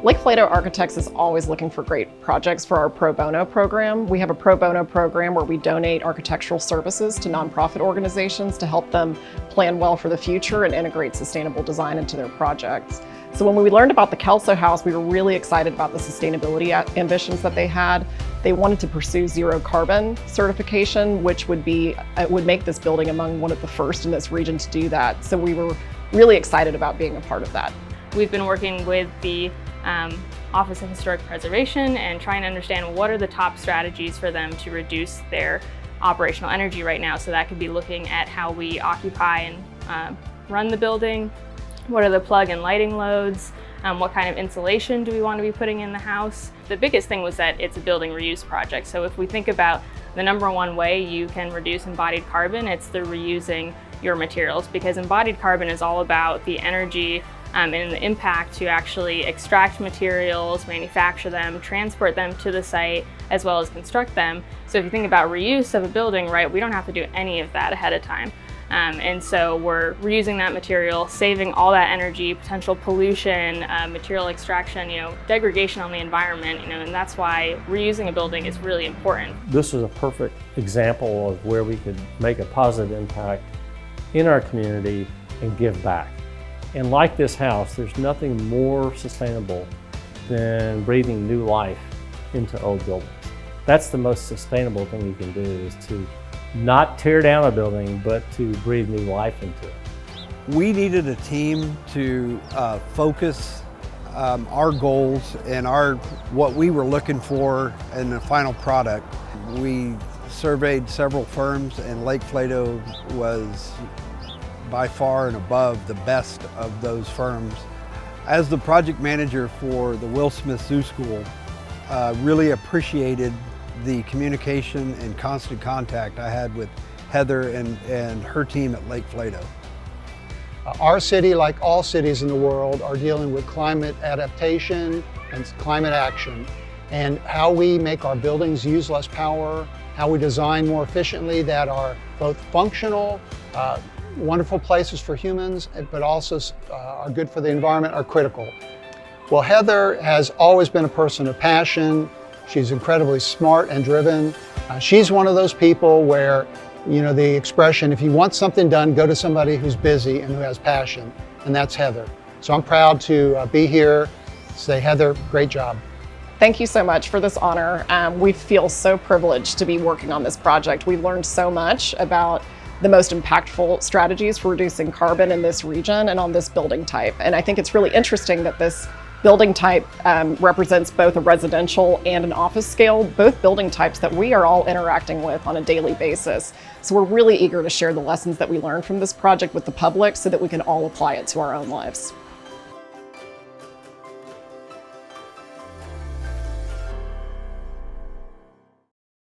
Lake Flato Architects is always looking for great projects for our pro bono program. We have a pro bono program where we donate architectural services to nonprofit organizations to help them plan well for the future and integrate sustainable design into their projects. So when we learned about the Kelso House, we were really excited about the sustainability ambitions that they had. They wanted to pursue zero carbon certification, which would make this building among one of the first in this region to do that. So we were really excited about being a part of that. We've been working with the Office of Historic Preservation and trying to understand what are the top strategies for them to reduce their operational energy right now. So that could be looking at how we occupy and run the building, what are the plug and lighting loads, what kind of insulation do we want to be putting in the house. The biggest thing was that it's a building reuse project. So if we think about the number one way you can reduce embodied carbon, it's through reusing your materials, because embodied carbon is all about the energy and the impact to actually extract materials, manufacture them, transport them to the site, as well as construct them. So if you think about reuse of a building, right, we don't have to do any of that ahead of time. And so we're reusing that material, saving all that energy, potential pollution, material extraction, degradation on the environment, and that's why reusing a building is really important. This is a perfect example of where we could make a positive impact in our community and give back. And like this house, there's nothing more sustainable than breathing new life into old buildings. That's the most sustainable thing you can do, is to not tear down a building, but to breathe new life into it. We needed a team to focus our goals and what we were looking for in the final product. We surveyed several firms, and Lake Flato was by far and above the best of those firms. As the project manager for the Will Smith Zoo School, really appreciated the communication and constant contact I had with Heather and her team at Lake Flato. Our city, like all cities in the world, are dealing with climate adaptation and climate action, and how we make our buildings use less power, how we design more efficiently that are both functional, wonderful places for humans, but also are good for the environment, are critical. Well, Heather has always been a person of passion. She's incredibly smart and driven. She's one of those people where, the expression, if you want something done, go to somebody who's busy and who has passion, and that's Heather. So I'm proud to be here. Say, Heather, great job. Thank you so much for this honor. We feel so privileged to be working on this project. We've learned so much about the most impactful strategies for reducing carbon in this region and on this building type. And I think it's really interesting that this building type represents both a residential and an office scale, both building types that we are all interacting with on a daily basis. So we're really eager to share the lessons that we learned from this project with the public so that we can all apply it to our own lives.